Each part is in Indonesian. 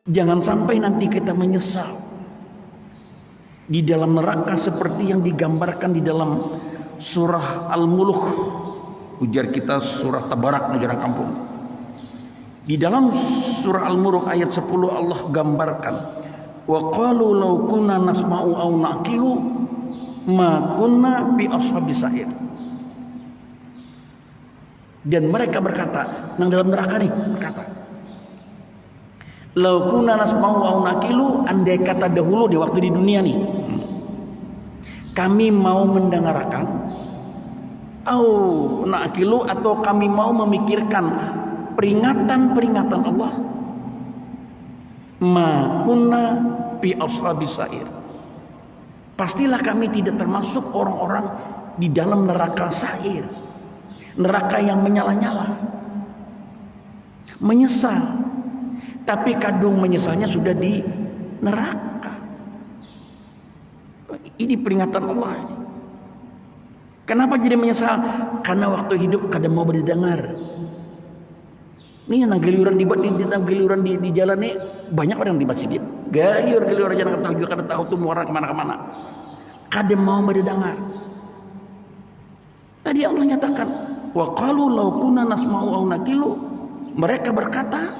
Jangan sampai nanti kita menyesal di dalam neraka seperti yang digambarkan di dalam surah Al-Mulk. Ujar kita surah Tabarak nih orang kampung. Di dalam surah Al-Mulk ayat 10 Allah gambarkan, wa qalu law kunna nasma'u aw naqilu ma kunna bi ashabis sa'ir. Dan mereka berkata, nang dalam neraka nih berkata, law kunna nasma'u aw naqilu, andai kata dahulu di waktu di dunia nih kami mau mendengarkan, au naqilu, atau kami mau memikirkan peringatan-peringatan Allah, ma kunna fi ashabis sa'ir, pastilah kami tidak termasuk orang-orang di dalam neraka sa'ir, neraka yang menyala-nyala, menyesal. Tapi kadung menyesalnya sudah di neraka. Ini peringatan Allah. Kenapa jadi menyesal? Karena waktu hidup kadang mau berdengar. Ini yang geliuran di jalan nih banyak orang di masjid. Geliur jangan tahu juga kada tahu tuh orang kemana-kemana. Kadang mau berdengar. Tadi Allah nyatakan, wa qalu law kunna nasma'u aw naqilu. Mereka berkata,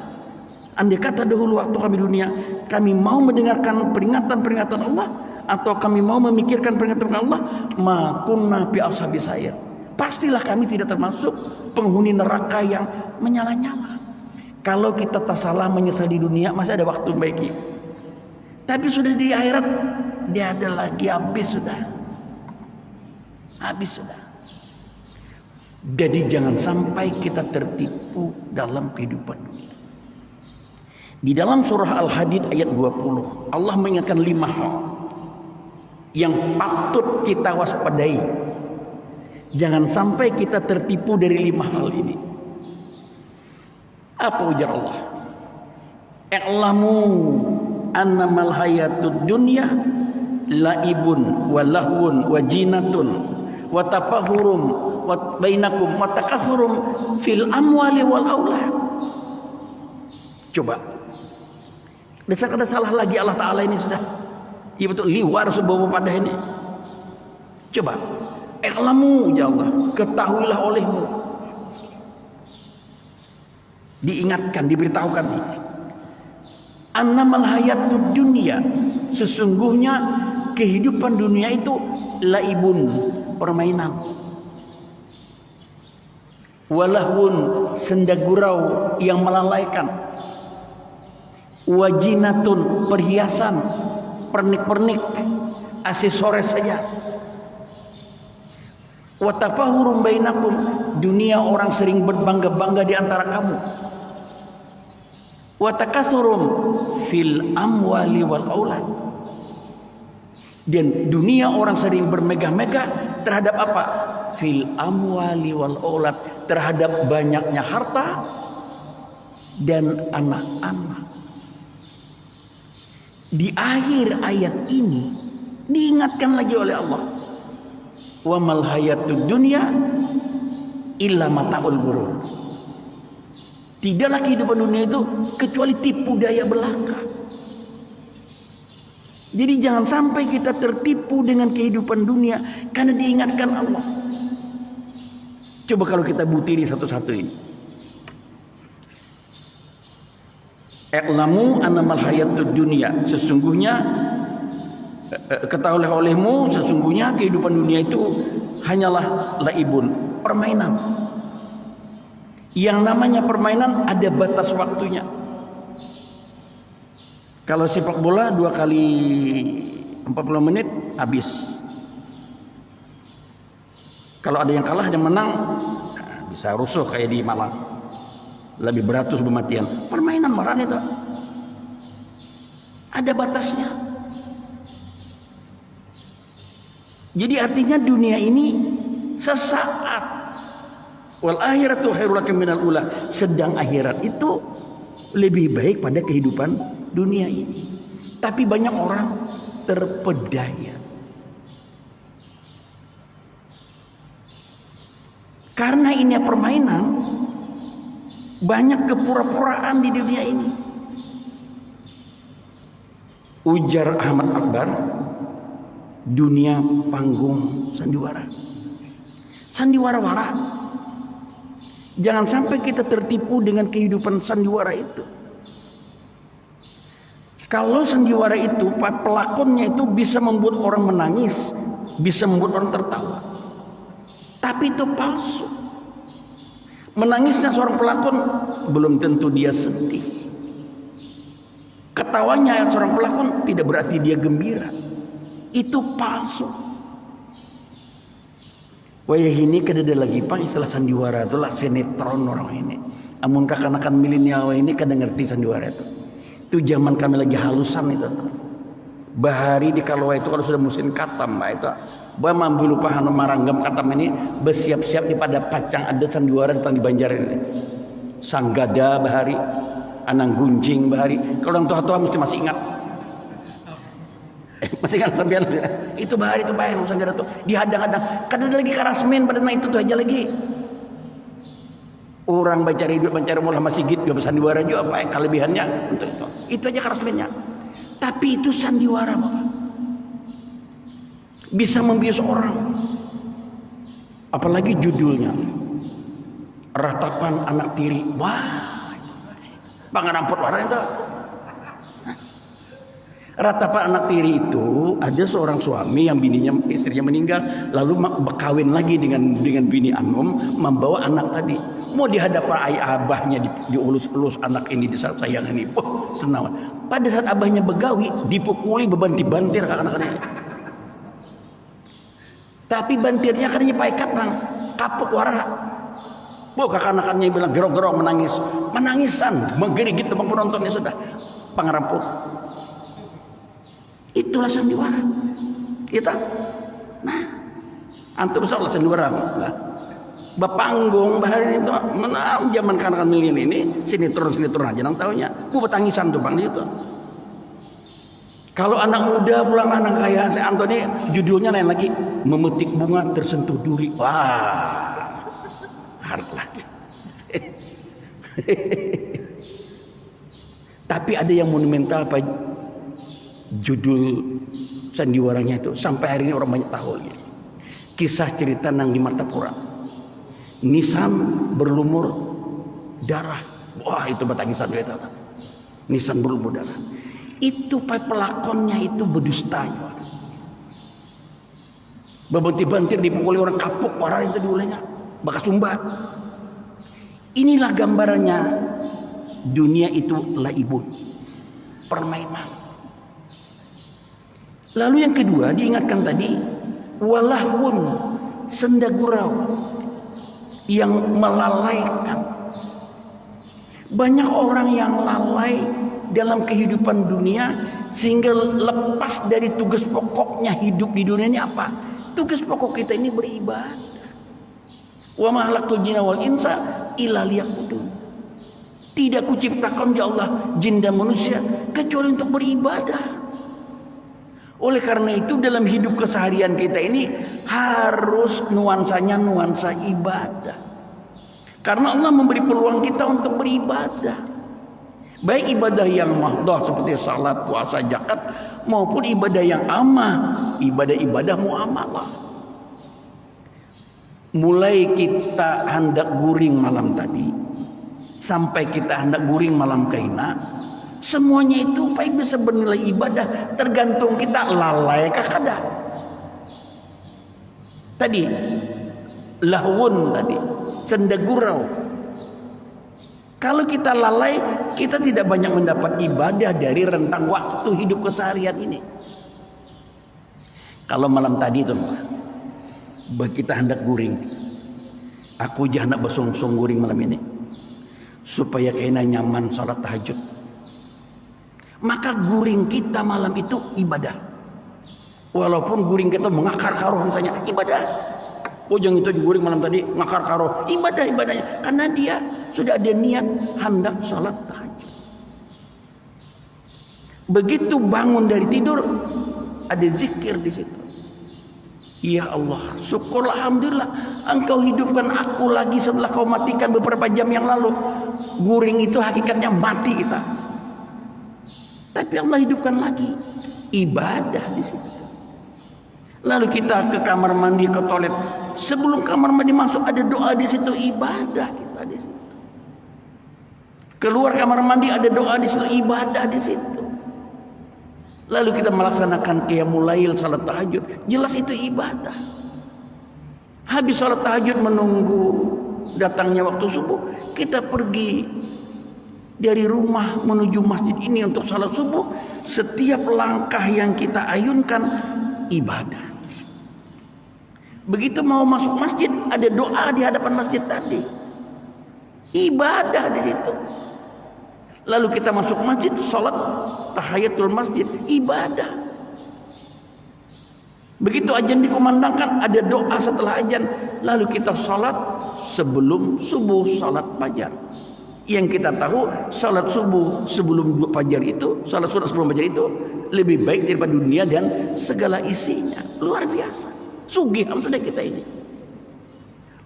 andai kata dahulu waktu kami dunia kami mau mendengarkan peringatan-peringatan Allah, atau kami mau memikirkan peringatan Allah, ma kunna fi ashabis sa'ir, pastilah kami tidak termasuk penghuni neraka yang menyala-nyala. Kalau kita tak salah menyesal di dunia masih ada waktu baiki, tapi sudah di akhirat dia ada lagi, habis sudah. Jadi jangan sampai kita tertipu dalam kehidupan dunia. Di dalam surah Al-Hadid ayat 20 Allah mengingatkan 5 hal yang patut kita waspadai. Jangan sampai kita tertipu dari 5 hal ini. Apa ujar Allah? I'lamu annamal hayatud dunya laibun wa lahwun wa jinatun wa tafahurum wa bainakum wa takatsurum fil amwali wal aulad. Coba. Ada salah lagi Allah Ta'ala ini sudah. Iya betul, liwar sebuah pada ini. Coba, i'lamu ya Allah, ketahuilah olehmu. Diingatkan, diberitahukan. Annamal hayatud dunya, sesungguhnya kehidupan dunia itu laibun, permainan. Walahun, senda gurau yang melalaikan. Wajinatun, perhiasan, pernik-pernik, aksesoris saja. Watafahurum bainakum, dunia orang sering berbangga-bangga di antara kamu. Watakatsurum fil amwali wal aulad, dan dunia orang sering bermegah-megah terhadap apa? Fil amwali wal aulad, terhadap banyaknya harta dan anak-anak. Di akhir ayat ini diingatkan lagi oleh Allah, wa mal hayatud dunya illa mataul ghurur. Tidaklah kehidupan dunia itu kecuali tipu daya belaka. Jadi jangan sampai kita tertipu dengan kehidupan dunia karena diingatkan Allah. Coba kalau kita butiri satu-satu ini. I'lamu annamal hayatud dunya, sesungguhnya ketahuilah olehmu, sesungguhnya kehidupan dunia itu hanyalah laibun, permainan. Yang namanya permainan ada batas waktunya. Kalau sepak bola 2 kali 40 menit habis. Kalau ada yang kalah ada yang menang, bisa rusuh kayak di Malang. Lebih beratus bermatian. Permainan marah itu. Ada batasnya. Jadi artinya dunia ini sesaat. Wal akhiratu khairul lakum minal ula. Sedang akhirat itu lebih baik pada kehidupan dunia ini. Tapi banyak orang terpedaya. Karena ini permainan, banyak kepura-puraan di dunia ini. Ujar Ahmad Akbar, dunia panggung sandiwara. Sandiwara-wara. Jangan sampai kita tertipu dengan kehidupan sandiwara itu. Kalau sandiwara itu, pelakonnya itu bisa membuat orang menangis, bisa membuat orang tertawa. Tapi itu palsu. Menangisnya seorang pelakon belum tentu dia sedih. Ketawanya seorang pelakon tidak berarti dia gembira. Itu palsu. Wayah ini kadada lagi pang istilah sandiwara itu lah sinetron orang ini. Amun kakanakan milenial ini kadang ngerti sandiwara itu. Itu zaman kami lagi halusan itu. Bahari di Kalua itu kalau sudah musim katam itu. Bahwa mampu lupa hanu maranggam katam ini bersiap-siap di pada pacang ada sandiwara datang di Banjaran ini. Sanggada bahari, anang gunjing bahari. Kalau orang tua-tua mesti masih ingat. Masih ingat sampean itu bahari itu bayang sanggada tuh dihadang-hadang. Kadang lagi karasmen pada naik itu tuh aja lagi. Orang mencari duit, mencari mulah masjid juga sandiwara juga apa yang kelebihannya untuk itu. Itu aja karasmennya. Tapi itu sandiwara Bapak. Bisa membius orang. Apalagi judulnya Ratapan Anak Tiri. Wah, pangarampot warna itu. Ratapan Anak Tiri itu ada seorang suami yang istrinya meninggal, lalu berkawin lagi dengan bini Anom, membawa anak tadi. Mau dihadapan ayah abahnya diulus-ulus anak ini disayang ini. Wah, senang. Pada saat abahnya begawi, dipukuli bebanti-bantir anak-anaknya. Tapi bantirnya katanya paikat bang, kapuk warna. Wah, kakak-anaknya bilang gerong-gerong menangis, menangisan, menggerigit teman penontonnya sudah pangaramput. Itulah sandiwara kita. Nah, antum salah sandiwara lah. Bapanggung bahari itu menang zaman kanak-kanak milenial ini sinetron aja nang taunya. Gua bertangisan tuh bang itu. Kalau anak muda pulang anak kaya, saya Antoni judulnya lain lagi, memetik bunga tersentuh duri. Wah, hard lagi. Tapi ada yang monumental apa judul sandiwaranya itu sampai hari ini orang banyak tahu. Kisah cerita nang di Martapura. Nisan berlumur darah. Wah, itu batangisan kita. Nisan berlumur darah. Itu pelakonnya itu berdusta. Bebantir-bantir dipukuli orang kapuk, orang itu diulahnya bakas sumbat. Inilah gambarannya dunia itu laibun, permainan. Lalu yang kedua diingatkan tadi walahun, senda gurau yang melalaikan. Banyak orang yang lalai dalam kehidupan dunia sehingga lepas dari tugas pokoknya hidup di dunia ini apa? Tugas pokok kita ini beribadah. Wa ma khalaqtul jinna wal insa illa liya'budun. Tidak kuciptakan ya Allah jin dan manusia kecuali untuk beribadah. Oleh karena itu dalam hidup keseharian kita ini harus nuansanya nuansa ibadah. Karena Allah memberi peluang kita untuk beribadah. Baik ibadah yang mahdoh seperti salat, puasa, zakat maupun ibadah yang amah, ibadah-ibadah muamalah. Mulai kita hendak guring malam tadi sampai kita hendak guring malam kaina, semuanya itu baik bisa bernilai ibadah, tergantung kita lalai kah kada. Tadi lahun tadi, senda gurau. Kalau kita lalai, kita tidak banyak mendapat ibadah dari rentang waktu hidup keseharian ini. Kalau malam tadi itu, kita hendak guring. Aku aja hendak bersungsung guring malam ini. Supaya kena nyaman salat tahajud. Maka guring kita malam itu ibadah. Walaupun guring kita mengakar karuh misalnya, ibadah. Jangan itu diguring malam tadi ngakar karuh, ibadahnya karena dia sudah ada niat hendak salat tahajud. Begitu bangun dari tidur ada zikir di situ. Ya Allah, syukur alhamdulillah Engkau hidupkan aku lagi setelah Kau matikan beberapa jam yang lalu. Guring itu hakikatnya mati kita. Tapi Allah hidupkan lagi. Ibadah di situ. Lalu kita ke kamar mandi, ke toilet. Sebelum kamar mandi masuk ada doa di situ, ibadah kita di situ. Keluar kamar mandi ada doa di situ, ibadah di situ. Lalu kita melaksanakan qiyamul lail, salat tahajud, jelas itu ibadah. Habis salat tahajud menunggu datangnya waktu subuh, kita pergi dari rumah menuju masjid ini untuk salat subuh. Setiap langkah yang kita ayunkan ibadah. Begitu mau masuk masjid ada doa di hadapan masjid tadi, ibadah di situ. Lalu kita masuk masjid, salat tahiyatul masjid, ibadah. Begitu azan dikumandangkan ada doa setelah azan. Lalu kita salat sebelum subuh, salat fajar. Yang kita tahu salat subuh sebelum fajar itu, salat sunat sebelum fajar itu lebih baik daripada dunia dan segala isinya. Luar biasa. Sugih sudah kita ini.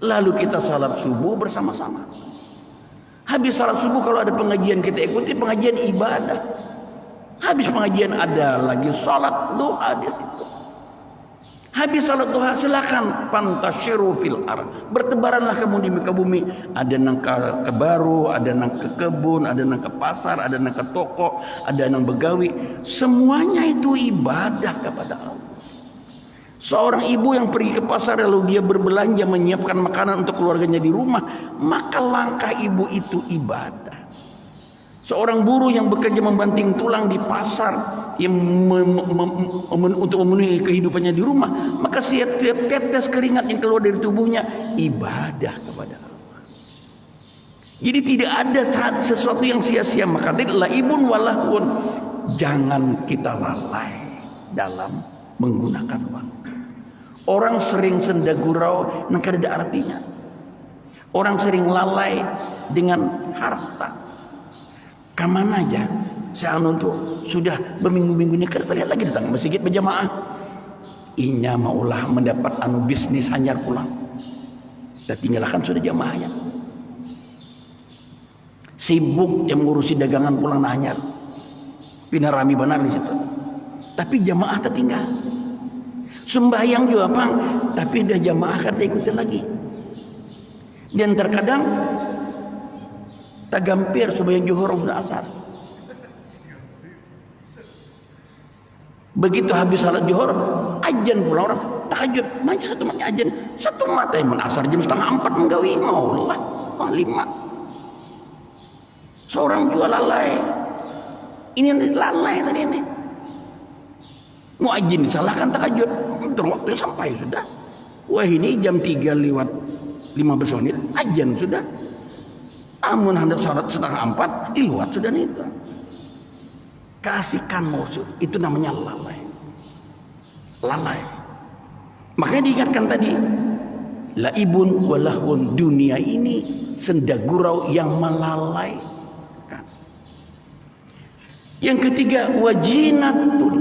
Lalu kita salat subuh bersama-sama. Habis salat subuh kalau ada pengajian kita ikuti, pengajian ibadah. Habis pengajian ada lagi salat duha di situ. Habis salat duha silakan fantasyiru fil ardh. Bertebaranlah kamu di muka bumi. Ada nang ke baru, ada nang ke kebun, ada nang ke pasar, ada nang ke toko, ada nang begawi. Semuanya itu ibadah kepada Allah. Seorang ibu yang pergi ke pasar lalu dia berbelanja menyiapkan makanan untuk keluarganya di rumah, maka langkah ibu itu ibadah. Seorang buruh yang bekerja membanting tulang di pasar yang untuk memenuhi kehidupannya di rumah, maka setiap tetes keringat yang keluar dari tubuhnya ibadah kepada Allah. Jadi tidak ada sesuatu yang sia-sia. Maka laibun walahun, jangan kita lalai dalam menggunakan waktu. Orang sering senda gurau nang kada artinya. Orang sering lalai dengan harta. Kamana aja saya untuk sudah berminggu-minggu ini kita lihat lagi datang masjid berjamaah. Inya maulah mendapat bisnis hanyar pulang. Dan tinggalkan sudah jamaahnya. Sibuk yang ngurusi dagangan pulang hanyar. Pinarami benar di situ. Tapi jamaah tertinggal. Sembahyang juga bang, tapi dah jamaah kata ikutin lagi. Dan terkadang tak gampir sembahyang zuhur sudah asar. Begitu habis salat zuhur, ajan pula orang tahajud. Macam satu mata ajan, satu mata yang asar jam 3:30 menggawi mau lah 5. Seorang juga lalai. Ini lalai tadi ini. Muadzin disalahkan tahajud, waktunya sampai sudah. Wah ini jam 3 lewat 15 menit, azan sudah. Amun hendak salat 3:30 lewat sudah itu. Kasihkan maksud, itu namanya lalai. Lalai. Makanya diingatkan tadi, laibun walahun, dunia ini senda gurau yang melalaikan. Yang ketiga wajinatun,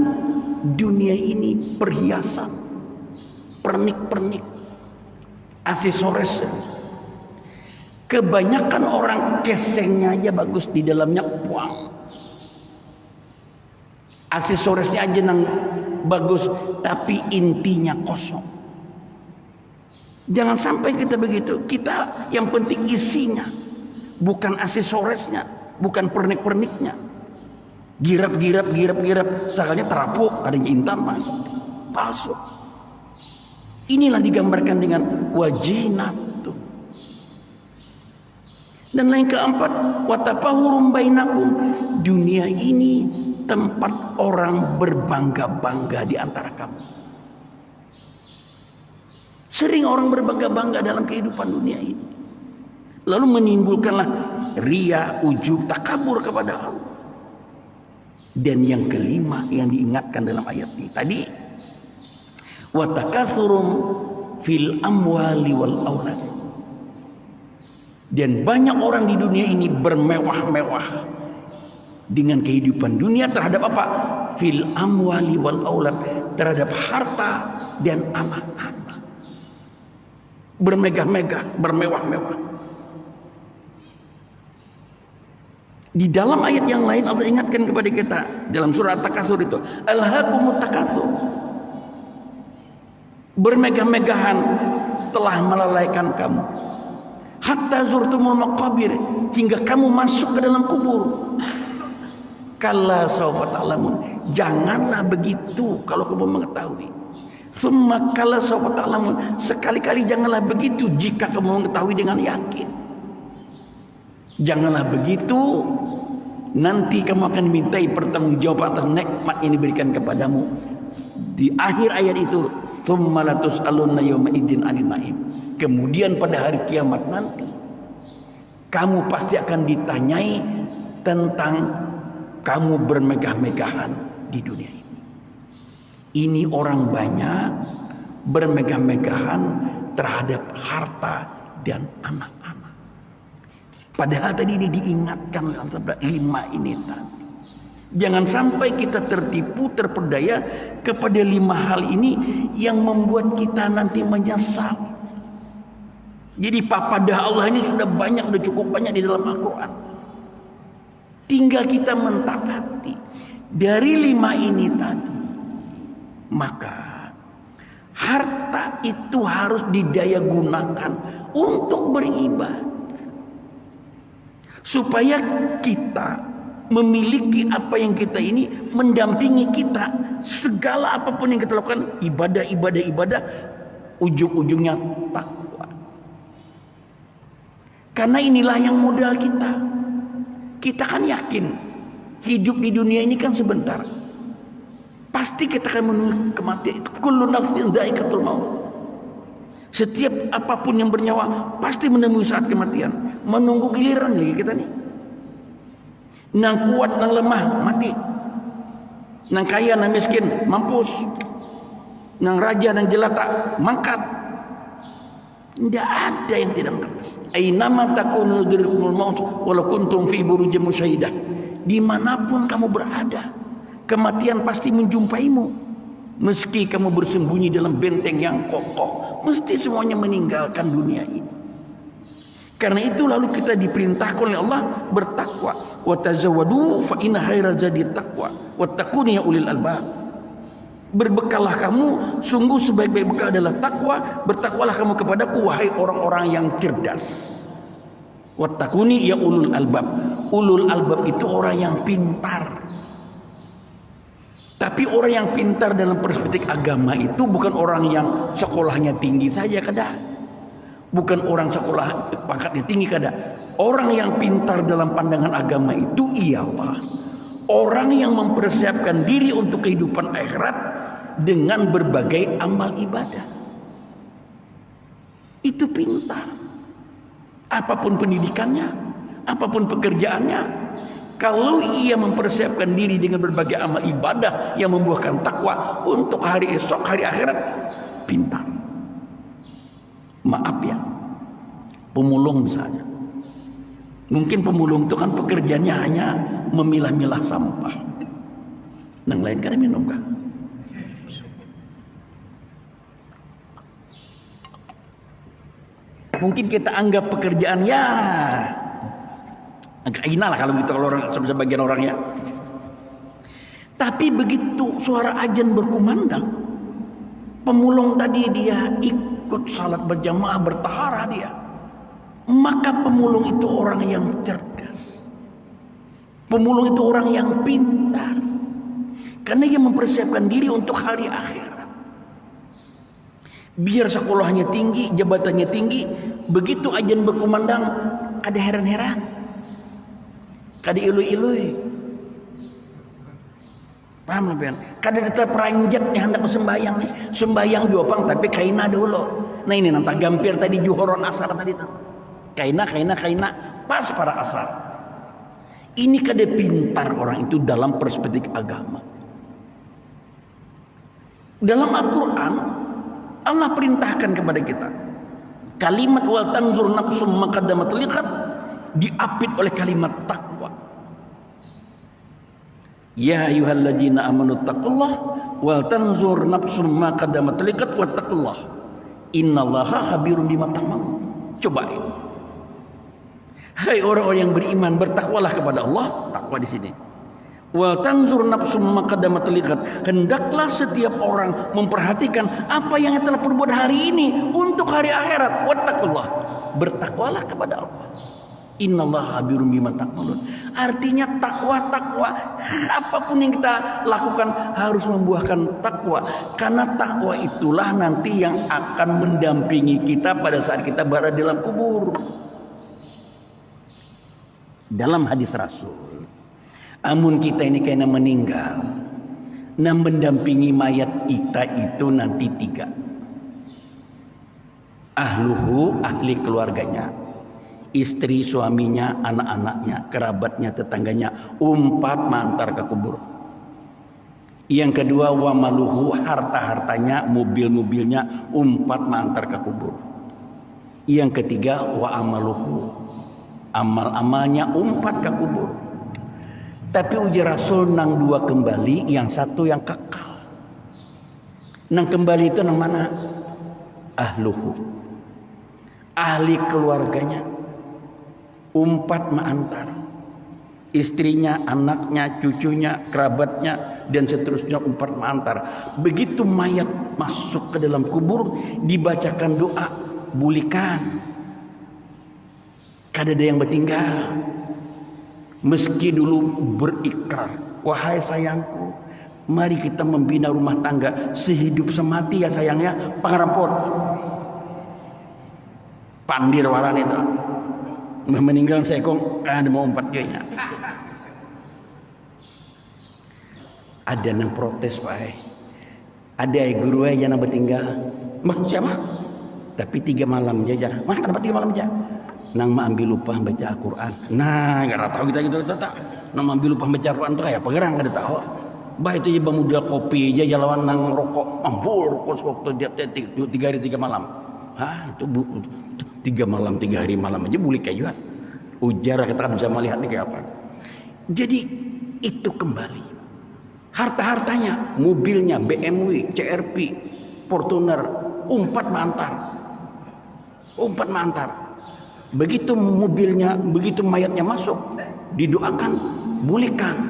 dunia ini perhiasan, pernik-pernik, aksesoris. Kebanyakan orang kesengnya aja bagus, di dalamnya uang. Aksesorisnya aja nang bagus, tapi intinya kosong. Jangan sampai kita begitu. Kita yang penting isinya, bukan aksesorisnya, bukan pernik-perniknya. Girap, sakanya terapuk, adanya intan mas, palsu. Inilah digambarkan dengan wajinatun. Dan lain keempat, watafahurum bainakum, dunia ini tempat orang berbangga-bangga di antara kamu. Sering orang berbangga-bangga dalam kehidupan dunia ini, lalu menimbulkanlah ria, ujub, takabur kepada Allah. Dan yang kelima yang diingatkan dalam ayat ini tadi, wa takatsurum fil amwali wal aulad. Dan banyak orang di dunia ini bermewah-mewah dengan kehidupan dunia terhadap apa? Fil amwali wal aulad, terhadap harta dan anak-anak. Bermegah-megah, bermewah-mewah. Di dalam ayat yang lain Allah ingatkan kepada kita dalam surah At-Takasur itu, alhaakumut takasur. Bermegah-megahan telah melalaikan kamu. Hatta zurtumul maqabir, hingga kamu masuk ke dalam kubur. Kalla sawfa ta'lamun, janganlah begitu kalau kamu mengetahui. Summa kalla sawfa ta'lamun, sekali-kali janganlah begitu jika kamu mengetahui dengan yakin. Janganlah begitu, nanti kamu akan dimintai pertanggungjawaban atas nikmat yang diberikan kepadamu. Di akhir ayat itu, tsumma latus'alunna yawma idzin 'anil na'im. Kemudian pada hari kiamat nanti, kamu pasti akan ditanyai tentang kamu bermegah-megahan di dunia ini. Ini orang banyak bermegah-megahan terhadap harta dan anak-anak. Padahal tadi ini diingatkan antara 5 ini tadi. Jangan sampai kita tertipu, terperdaya kepada 5 hal ini yang membuat kita nanti menyesal. Jadi papadah Allah ini sudah banyak, sudah cukup banyak di dalam Al-Quran. Tinggal kita mentaati dari 5 ini tadi. Maka harta itu harus didaya gunakan untuk beribadah, supaya kita memiliki apa yang kita ini mendampingi kita. Segala apapun yang kita lakukan, ibadah, ujung-ujungnya takwa. Karena inilah yang modal kita. Kita kan yakin hidup di dunia ini kan sebentar. Pasti kita akan menuju kematian itu. Kullu nafsin dha'iqatul maut. Setiap apapun yang bernyawa pasti menemui saat kematian. Menunggu giliran lagi kita nih. Nang kuat, nang lemah, mati. Nang kaya, nang miskin, mampus. Nang raja, nang jelata, mangkat. Tidak ada yang tidak mangkat. Ainama takunu yudrikumul maut walau kuntum fi burujin musyaidah. Dimanapun kamu berada, kematian pasti menjumpaimu. Meski kamu bersembunyi dalam benteng yang kokoh, mesti semuanya meninggalkan dunia ini. Karena itu lalu kita diperintahkan oleh Allah bertakwa. Wa tazawwadu fa inna khairaz zadi taqwa wattaquni ya ulil albab. Berbekallah kamu, sungguh sebaik-baik bekal adalah takwa. Bertakwalah kamu kepadaku wahai orang-orang yang cerdas. Wattaquni ya ulul albab. Ulul albab itu orang yang pintar. Tapi orang yang pintar dalam perspektif agama itu bukan orang yang sekolahnya tinggi saja kada. Bukan orang sekolah pangkatnya tinggi kada. Orang yang pintar dalam pandangan agama itu ialah orang yang mempersiapkan diri untuk kehidupan akhirat dengan berbagai amal ibadah. Itu pintar. Apapun pendidikannya, apapun pekerjaannya, kalau ia mempersiapkan diri dengan berbagai amal ibadah yang membuahkan takwa untuk hari esok, hari akhirat, pintar. Maaf ya, pemulung misalnya. Mungkin pemulung itu kan pekerjaannya hanya memilah-milah sampah. Yang lain kan minum kan. Mungkin kita anggap pekerjaan ya agak hina lah kalau gitu orang sebagian orang ya. Tapi begitu suara azan berkumandang, pemulung tadi dia ikut salat berjamaah bertaharah dia. Maka pemulung itu orang yang cerdas. Pemulung itu orang yang pintar. Karena ia mempersiapkan diri untuk hari akhir. Biar sekolahnya tinggi, jabatannya tinggi, begitu azan berkumandang, kada heran-heran, kada ilui-ilui, paham lah, kada tetap ranjatnya hendak sembahyang nih, sembahyang juapang tapi kaina dulu. Nah ini nanti gampir tadi juhoron asar tadi tuh, kaina, pas para asar. Ini kada pintar orang itu dalam perspektif agama. Dalam Al-Quran Allah perintahkan kepada kita kalimat wal tanzur nafsum ma qaddamat liqad diapit oleh kalimat takwa. Ya ayyuhalladzina amanu taqullah wal tanzur nafsum ma qaddamat liqad wattaqullah innallaha khabirum bima ta'malun. Coba ini. Hai orang-orang yang beriman, bertakwalah kepada Allah. Takwa di sini. Wa tanzur nafsum ma qaddamat liqad. Hendaklah setiap orang memperhatikan apa yang telah perbuat hari ini untuk hari akhirat. Wattaqullah. Bertakwalah kepada Allah. Innallaha khabirum bima ta'malun. Artinya takwa apapun yang kita lakukan harus membuahkan takwa, karena takwa itulah nanti yang akan mendampingi kita pada saat kita berada di dalam kubur. Dalam hadis Rasul, amun kita ini kena meninggal, nah mendampingi mayat kita itu nanti 3. Ahluhu, ahli keluarganya, istri, suaminya, anak-anaknya, kerabatnya, tetangganya, 4 mengantar ke kubur. Yang kedua, wa maluhu, harta-hartanya, mobil-mobilnya, 4 mengantar ke kubur. Yang ketiga, wa amaluhu, amal-amalnya 4 ke kubur. Tapi ujar Rasul, nang 2 kembali, yang 1 yang kekal. Nang kembali itu nang mana? Ahluhu, ahli keluarganya, 4 mengantar. Istrinya, anaknya, cucunya, kerabatnya, dan seterusnya 4 mengantar. Begitu mayat masuk ke dalam kubur, dibacakan doa, bulikan. Kada ada yang bertinggal. Meski dulu berikrar, wahai sayangku, mari kita membina rumah tangga sehidup semati ya sayangnya, pangarampot. Pandir waran itu. Meninggal sekong, ada mau 4 gayanya. Ada yang protes, Pak. Ada guru aja yang bertinggal. Mah siapa? Tapi 3 malam aja. Mah kenapa 3 malam aja? Nang ma ambil lupa baca Al-Quran. Nah, enggak tahu kita gitu tak. Nang ambil lupa baca Al-Quran tuh kayak apa gerang enggak tahu. Bah itu aja bamudal kopi aja jalawan nang rokok, mampul rokok waktu dia 3 hari 3 malam. Hah, itu 3 malam 3 hari malam aja bulik kayak juga. Ujar kita bisa melihat nih kayak apa. Jadi itu kembali. Harta-hartanya, mobilnya BMW, CRV, Fortuner, 4 mengantar. 4 mengantar. Begitu mobilnya, begitu mayatnya masuk, didoakan, bulikan.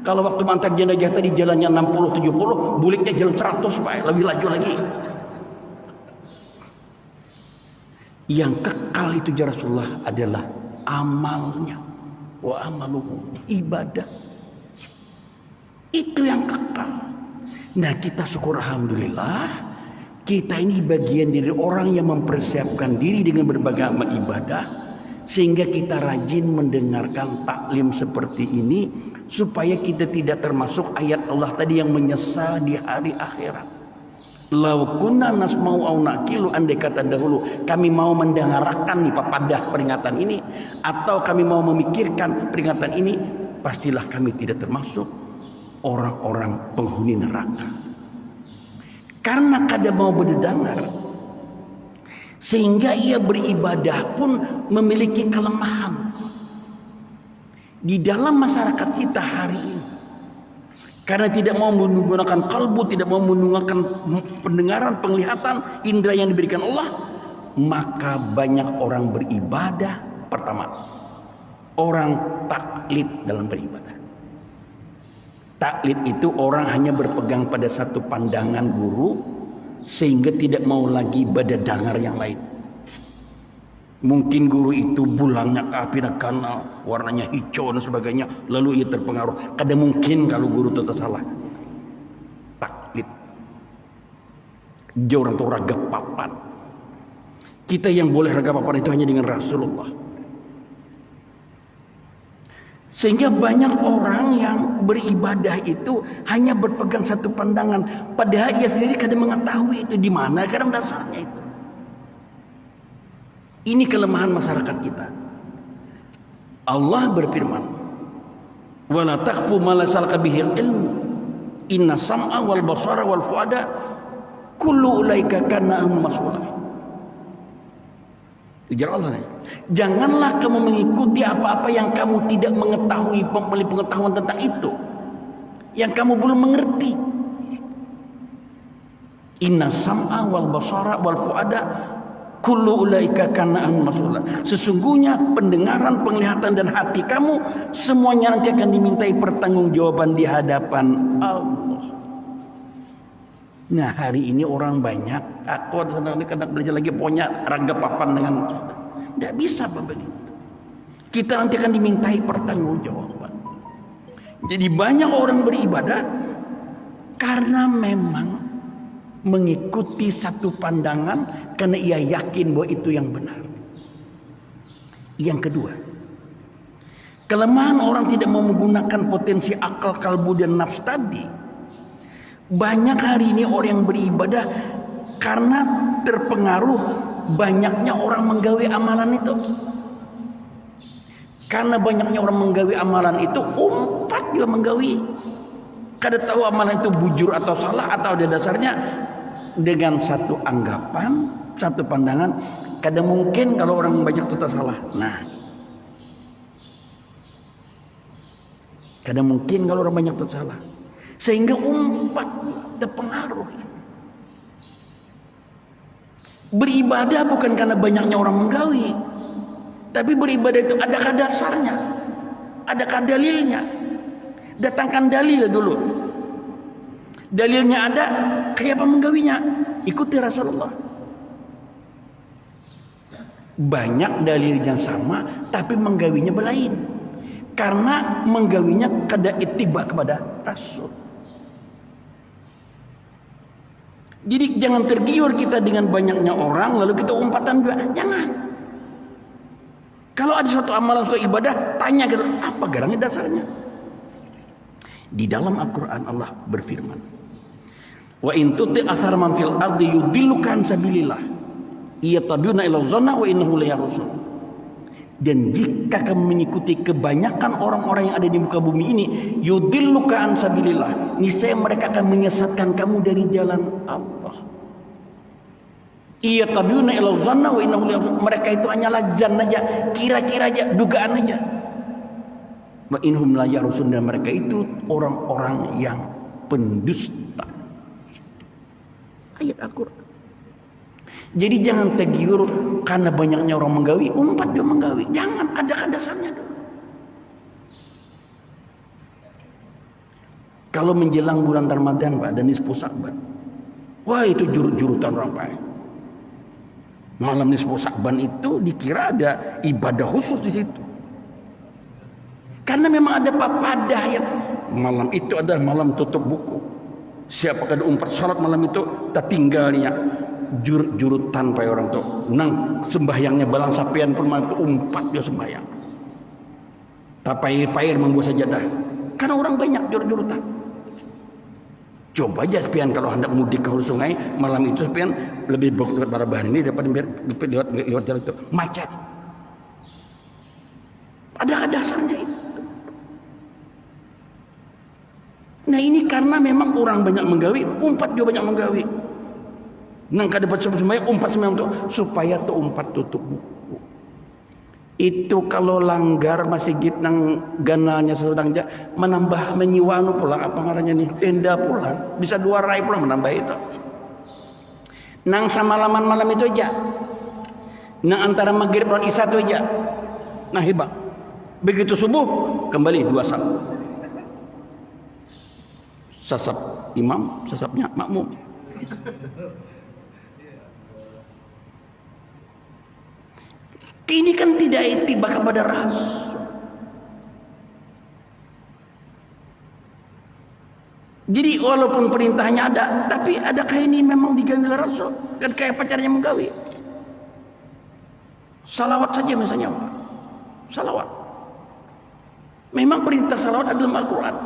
Kalau waktu mengantar jenazah tadi jalannya 60-70, buliknya jalan 100, Pak, lebih laju lagi. Yang kekal itu ya Rasulullah adalah amalnya, wa amaluhu, ibadah. Itu yang kekal. Nah, kita syukur alhamdulillah, kita ini bagian dari orang yang mempersiapkan diri dengan berbagai amal ibadah, sehingga kita rajin mendengarkan taklim seperti ini, supaya kita tidak termasuk ayat Allah tadi yang menyesal di hari akhirat. Lau kunna nasma'u au naqilu, andai kata dahulu kami mau mendengarkan nih papadah peringatan ini, atau kami mau memikirkan peringatan ini, pastilah kami tidak termasuk orang-orang penghuni neraka. Karena kada mau berdengar, sehingga ia beribadah pun memiliki kelemahan di dalam masyarakat kita hari ini. Karena tidak mau menggunakan kalbu, tidak mau menggunakan pendengaran, penglihatan, indera yang diberikan Allah, maka banyak orang beribadah. Pertama, orang taklid dalam beribadah. Taklid itu orang hanya berpegang pada satu pandangan guru, sehingga tidak mau lagi pada dengar yang lain. Mungkin guru itu bulangnya api kanal, warnanya hijau dan sebagainya, lalu ia terpengaruh. Kadang mungkin kalau guru itu salah. Taklid. Dia orang itu raga papan. Kita yang boleh raga papan itu hanya dengan Rasulullah. Sehingga banyak orang yang beribadah itu hanya berpegang satu pandangan, padahal ia sendiri kadang mengetahui itu di mana karena dasarnya itu. Ini kelemahan masyarakat kita. Allah berfirman, "Wala taqfu ma laysa laka bihi ilmu. Inna sam'a wal basara wal fuada kullu ulaika kana mas'ula." Ujar Allah nih, janganlah kamu mengikuti apa-apa yang kamu tidak mengetahui, pengetahuan tentang itu, yang kamu belum mengerti. Inna sam'a wal basara wal fuada Kullu ulaika kana an mas'ula. Sesungguhnya pendengaran, penglihatan dan hati kamu semuanya nanti akan dimintai pertanggungjawaban di hadapan Allah. Nah, hari ini orang banyak, aku kadang belajar lagi punya raga papan dengan tidak bisa begitu. Kita nanti akan dimintai pertanggungjawaban. Jadi banyak orang beribadah karena memang mengikuti satu pandangan karena ia yakin bahwa itu yang benar. Yang kedua, kelemahan orang tidak mau menggunakan potensi akal, kalbu dan nafs tadi. Banyak hari ini orang yang beribadah karena terpengaruh banyaknya orang menggawe amalan itu. Karena banyaknya orang menggawe amalan itu, umpat juga menggawe. Kada tahu amalan itu bujur atau salah atau ada dasarnya dengan satu anggapan, satu pandangan. Kadang mungkin kalau orang banyak itu tak salah. Nah, kadang mungkin kalau orang banyak itu salah, sehingga umpat terpengaruh. Beribadah bukan karena banyaknya orang menggawi, tapi beribadah itu adakah dasarnya, adakah dalilnya. Datangkan dalil dulu. Dalilnya ada, kayak apa menggawinya? Ikuti Rasulullah. Banyak dalilnya sama, tapi menggawinya berlain. Karena menggawinya kada ittiba kepada Rasul. Jadi jangan tergiur kita dengan banyaknya orang, lalu kita umpatan juga. Jangan. Kalau ada suatu amalan, suatu ibadah, tanya gitu, apa garangnya dasarnya? Di dalam Al-Quran Allah berfirman, wa in tuti athar man fil ardi yudilluka an sabilillah iyataduna ila dhanna wa innahu la yarusul. Dan jika kamu mengikuti kebanyakan orang-orang yang ada di muka bumi ini, yudilluka an sabilillah, niscaya mereka akan menyesatkan kamu dari jalan Allah. Iyataduna ila dhanna wa innahu la yarusul. Mereka itu hanyalah zan aja, kira-kira aja, dugaan aja. Wa inhum la yarusun, dan mereka itu orang-orang yang pendusta. Ayat Al-Quran. Jadi jangan tergiur karena banyaknya orang menggawi, umpat dia menggawi. Jangan, ada dasarnya dulu. Kalau menjelang bulan Ramadan, Pak, dan nisfu Sya'ban, wah itu jurut-jurutan orang Pak. Malam nisfu Sya'ban itu dikira ada ibadah khusus di situ. Karena memang ada papadah yang malam itu adalah malam tutup buku. Siapa kada umpat salat malam itu, tak tinggalnya jurutan pai orang tu. Nang sembahyangnya balang sapian pun malam itu umpat dia sembahyang. Tak pair membuat sajadah. Karena orang banyak jurut-jurutan. Coba aja pian kalau hendak mudik ke hulu sungai malam itu pian lebih bagus para bahan ini daripada lewat jalan itu macet. Ada dasarnya itu. Nah ini karena memang orang banyak menggawi, umpat juga banyak menggawi. Nang kada dapat sembahyang, umpat sembahyang tu supaya tu umpat tutup buku. Itu kalau langgar masih git nang ganalnya sedang aja menambah menyiwanu pulang apa ngarannya nih tenda pulang bisa 2 rai pulang menambah itu. Nang samalaman malam itu aja. Nang antara maghrib dan isya itu aja. Nah hebat. Begitu subuh kembali 2 sap. Sasap imam, sasapnya makmum. Ini kan tidak ittiba kepada Rasul. Jadi walaupun perintahnya ada, tapi adakah ini memang digawi oleh Rasul? Kan kayak pacarnya menggawi. Salawat saja misalnya, salawat. Memang perintah salawat adalah Al-Quran.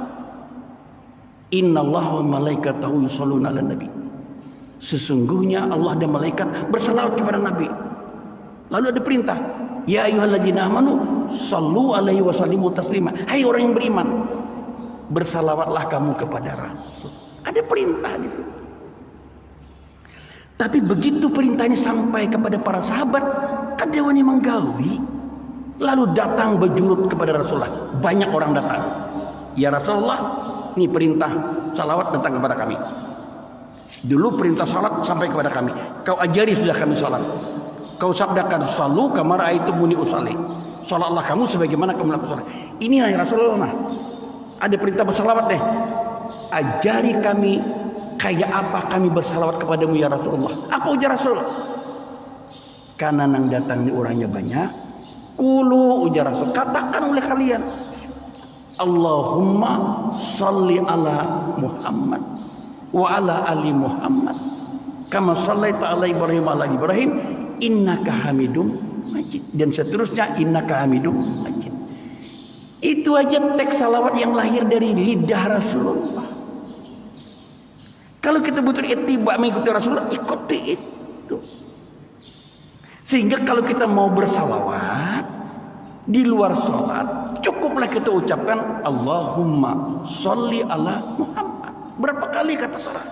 Innallaha wa malaikatahu yusholluna 'alan nabi. Sesungguhnya Allah dan malaikat bersalawat kepada Nabi. Lalu ada perintah, ya ayyuhalladzina amanu shallu alaihi wa sallimu taslima. Hai orang yang beriman, bersalawatlah kamu kepada Rasul. Ada perintah di situ. Tapi begitu perintah ini sampai kepada para sahabat, kada wani menggawi, lalu datang berjurut kepada Rasulullah. Banyak orang datang. Ya Rasulullah, ini perintah salawat datang kepada kami. Dulu perintah salat sampai kepada kami. Kau ajari sudah kami salat. Kau sabdakan salu kama raaitumuni usalli. Salatlah kamu sebagaimana kamu lakukan salat. Inilah ya Rasulullah. Ada perintah bersalawat deh. Ajari kami kayak apa kami bersalawat kepadamu ya Rasulullah. Apa ujar Rasul? Karena nang datang ni orangnya banyak. Kulu ujar Rasul. Katakan oleh kalian. Allahumma salli ala Muhammad wa ala ali Muhammad. Kama sallaita ala Ibrahim wa ala Ibrahim. Innaka hamidum majid. Dan seterusnya innaka hamidum majid. Itu aja teks salawat yang lahir dari lidah Rasulullah. Kalau kita butuh ittiba mengikuti Rasulullah, ikuti itu. Sehingga kalau kita mau bersalawat di luar salat, cukuplah kita ucapkan Allahumma sholli ala Muhammad. Berapa kali kata salat?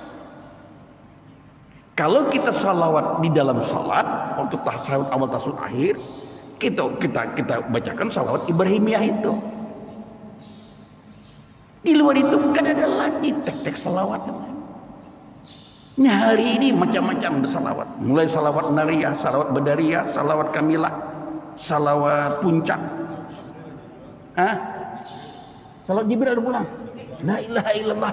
Kalau kita salawat di dalam salat, waktu tasawuf awal tasawuf akhir, kita bacakan salawat Ibrahimiyah itu. Di luar itu kan ada lagi teks-teks salawat. Ini hari ini macam-macam salawat. Mulai salawat nariyah, salawat badariyah, salawat kamilah, salawat puncak. Salawat Jibril ada pulang. La ilaha illallah.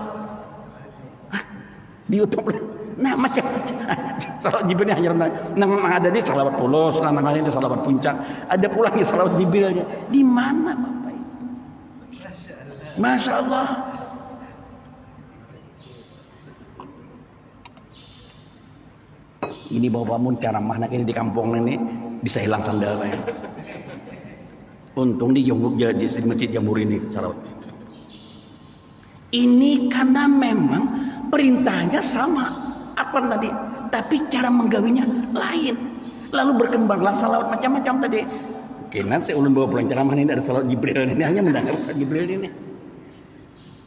Di YouTube lah. Nah macam-macam. Salawat Jibril hanya memang ada nih salawat polos, namanya ini salawat puncak. Ada pulangnya salawat Jibrilnya. Di mana Bapak itu? Masya Allah. Ini bawa pamun ceramah nak ini di kampung ini bisa hilang sandal ya. Untung di Jongguk jadi di Masjid Jamur ini salawat. Ini karena memang perintahnya sama apa tadi, tapi cara menggawinya lain. Lalu berkembanglah salawat macam-macam tadi. Oke, nanti ulun bawa pulang ceramah ini ada salawat Jibril ini hanya mendengar Jibril ini.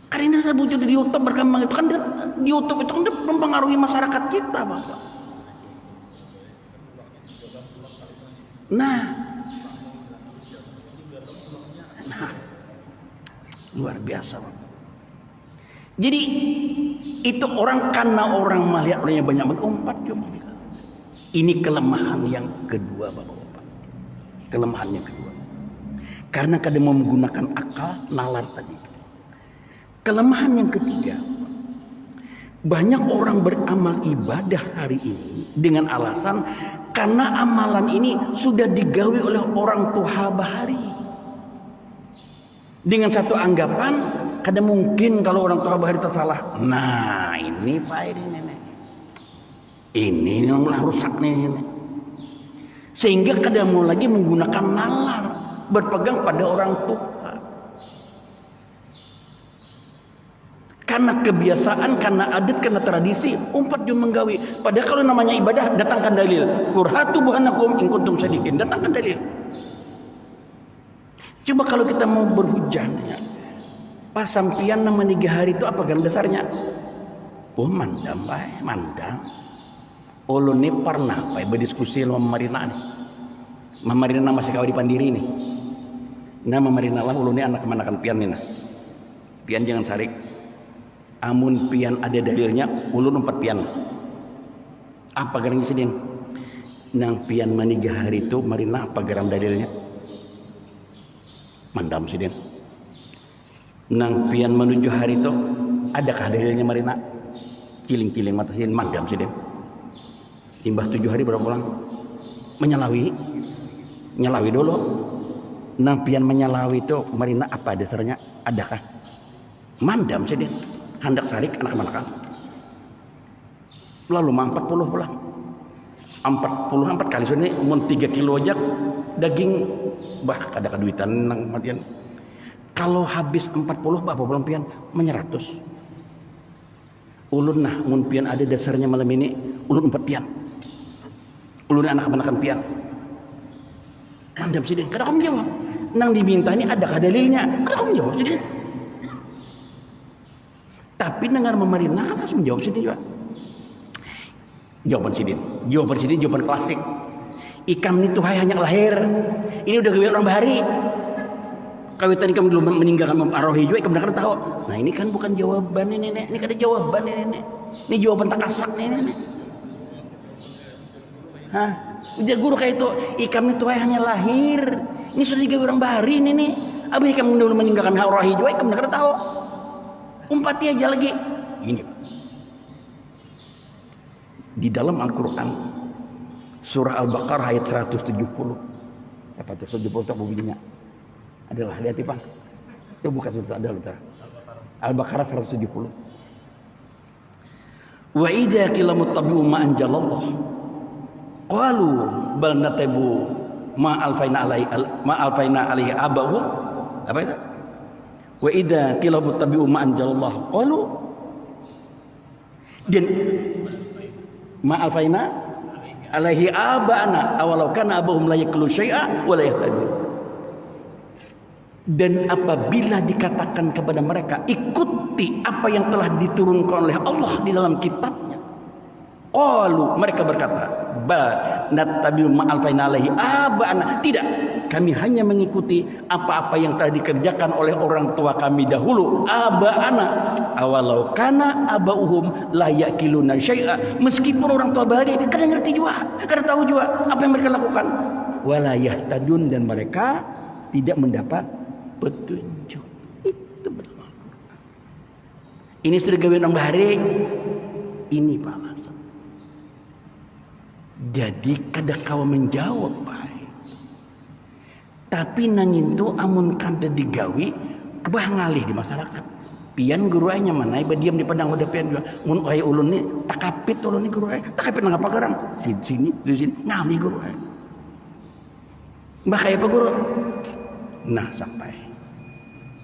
Karena ini saya wujud di YouTube berkembang itu kan di YouTube itu kan mempengaruhi masyarakat kita, Bapak. Nah, luar biasa, Bapak. Jadi itu orang karena orang melihat orangnya banyak berumpat cuma. Ini kelemahan yang kedua, Bapak-bapak. Kelemahan yang kedua. Karena kadang mau menggunakan akal nalar tadi. Kelemahan yang ketiga, banyak orang beramal ibadah hari ini dengan alasan karena amalan ini sudah digawi oleh orang tua bahari. Dengan satu anggapan, kadang mungkin kalau orang tua bahari tersalah. Nah ini Pak ini yang rusak nih. Sehingga kadang mau lagi menggunakan nalar, berpegang pada orang tua. Karena kebiasaan, karena adat, karena tradisi, umpat juga menggawi. Padahal kalau namanya ibadah, datangkan dalil. Qurhatu buhanakum in kuntum shadiqin. Datangkan dalil. Coba kalau kita mau berhujah, pas sampian nama 3 hari itu apa kan dasarnya? Oh mandam, baik, mandam. Ulun ini pernah berdiskusi sama Marina nih. Marina masih kawin di Pandiri nih. Nah Marina lah ulun ini anak kemanakan pian nih nah. Pian jangan sarik. Amun pian ada dalilnya, ulun 4 pian. Apa garang isidin? Nang pian maniga hari itu, Marina apa garam dalilnya? Mandam sidin. Nang pian menuju hari itu, adakah dalilnya Marina? Ciling-ciling mata sidin, mandam sidin. Timbah 7 hari berapa pulang? Menyalawi. Nyalawi dulu. Nang pian menyalawi itu, Marina apa dasarnya? Adakah? Mandam sidin. Hendak sarik anak-anak. Lalu 40 pulang. 44 kali ini umur 3 kilo aja daging bah ada keduitan nang matian. Kalau habis 40 berapa pulang pian? 100. Ulun nah mun pian ada dasarnya malam ini ulun 4 pian. Ulun anak-anakan pian. Mandam sidin. Kada kamu jawab. Nang diminta ini adakah dalilnya? Kada kamu jawab sidin. Tapi dengar memerintah kan harus menjawab sini juga. Jawaban sidin, jawaban klasik. Ikam itu hanya lahir. Ini udah gawe orang bahari. Kawitan ikam belum meninggalkan arohi juga, ikam benar tahu. Nah ini kan bukan jawaban ini kan ada jawaban ini. Ini jawaban tak kasak ini. Hah? Ujar guru kayak itu, ikam itu hanya lahir. Ini sudah digawe orang bahari ini nih. Abah ikam dulu meninggalkan haurahi juga, ikam negara tahu. Umpati aja lagi. Ini. Di dalam Al-Quran, surah Al-Baqarah ayat 170. Apa itu 70 tak bunyinya? Adalah lihat Pak. Coba buka surah ada. Al-Baqarah 170. Wa idza qila muttabi'u ma anjalallah qalu bal natabu ma alfaina alaihi abahu. Apa itu? Wa idza qila muttabi'u ma anjalallah qalu dan ma alfaina alaihi abana awalau kana abahum la yakulu syai'a wa la yahtadun. Dan apabila dikatakan kepada mereka ikuti apa yang telah diturunkan oleh Allah di dalam kitabnya, qalu mereka berkata ba nattabi'u ma alfaina alaihi abana, tidak, kami hanya mengikuti apa-apa yang telah dikerjakan oleh orang tua kami dahulu. Abana awalau kana abauhum la yaqiluna syai'a, meskipun orang tua bari kadang ngerti juga, kadang tahu juga apa yang mereka lakukan. Wala yahtadun, dan mereka tidak mendapat petunjuk. Itu betul Al-Quran. Ini sudah gawe nang bahari. Ini Pak maksud. Jadi kada kau menjawab baik. Tapi nangin tu amun kada digawi kebah ngalih di masyarakat. Pian guru nya mana iba diam di padang udah pian juga. Mun aya ulun ni takapit ulun ni guru aya. Takapit nang apa garang? Sini di sini ngalih guru aya. Mbah kaya apa guru? Nah sampai.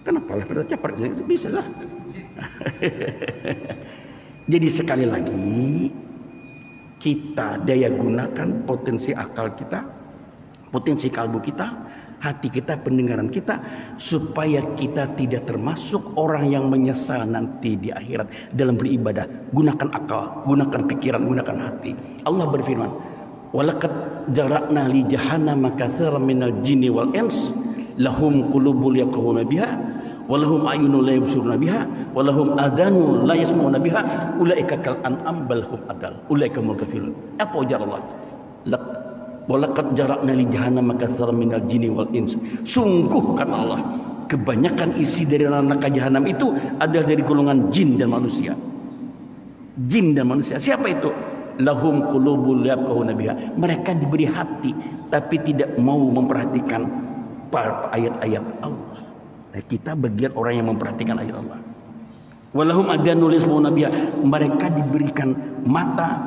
Kenapa lah pada cepat bisa lah. Jadi sekali lagi kita daya gunakan potensi akal kita, potensi kalbu kita, hati kita, pendengaran kita, supaya kita tidak termasuk orang yang menyesal nanti di akhirat dalam beribadah. Gunakan akal, gunakan pikiran, gunakan hati. Allah berfirman, walaqad jara'na li jahannama katsiran minal jinni wal ins lahum qulubul yaquluna biha walahum ayunun la yubsiruna biha walahum adanu la yasma'una biha ulaika kal an'am bal hum adall ulaika humul ghafilun. Apa ujar Allah? Walaqad jara'na li jahannama katsiran minal jinni wal ins. Sungguh kata Allah, kebanyakan isi dari neraka jahanam itu adalah dari golongan jin dan manusia. Jin dan manusia. Siapa itu? Lahum qulubul yaquluna biha. Mereka diberi hati tapi tidak mau memperhatikan ayat-ayat Allah. Nah, kita bagian orang yang memperhatikan ayat Allah. Walahum adanul yasmauna biha. Mereka diberikan mata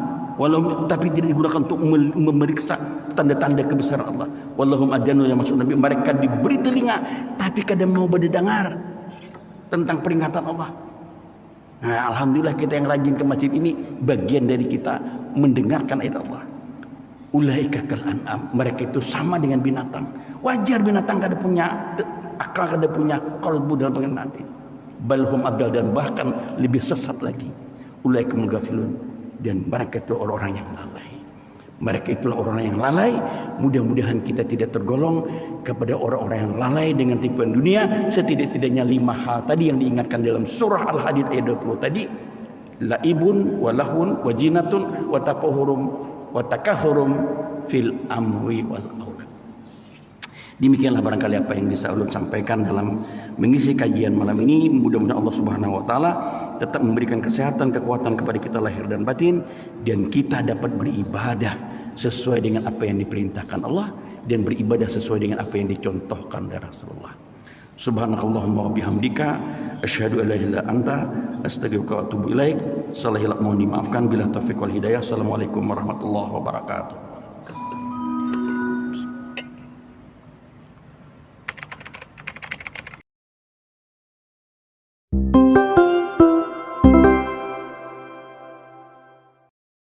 tapi tidak digunakan untuk memeriksa tanda-tanda kebesaran Allah. Walahum adanul yasmauna biha. Mereka diberi telinga tapi kadang mau berdengar tentang peringatan Allah. Nah, alhamdulillah kita yang rajin ke masjid ini bagian dari kita mendengarkan ayat Allah. Ulaika kal an'am. Mereka itu sama dengan binatang. Wajar binatang kada punya akal, kada punya qalbu dalam pengertian hati. Balhum adal, dan bahkan lebih sesat lagi. Ulaika humul ghafilun. Dan mereka itu orang-orang yang lalai. Mereka itulah orang yang lalai. Mudah-mudahan kita tidak tergolong kepada orang-orang yang lalai dengan tipuan dunia. Setidak-tidaknya 5 hal tadi yang diingatkan dalam surah Al-Hadid ayat 20 tadi. Laibun walahun wajinatun watafahurum watakathurum fil amwi wal aulad. Demikianlah barangkali apa yang bisa ulun sampaikan dalam mengisi kajian malam ini. Mudah-mudahan Allah Subhanahu wa taala tetap memberikan kesehatan, kekuatan kepada kita lahir dan batin, dan kita dapat beribadah sesuai dengan apa yang diperintahkan Allah dan beribadah sesuai dengan apa yang dicontohkan dari Rasulullah. Subhanakallahumma wa bihamdika asyhadu an la ilaha illa anta astaghfiruka wa atubu ilaik. Salah hilap mohon dimaafkan, bila taufik wal hidayah. Assalamualaikum warahmatullahi wabarakatuh.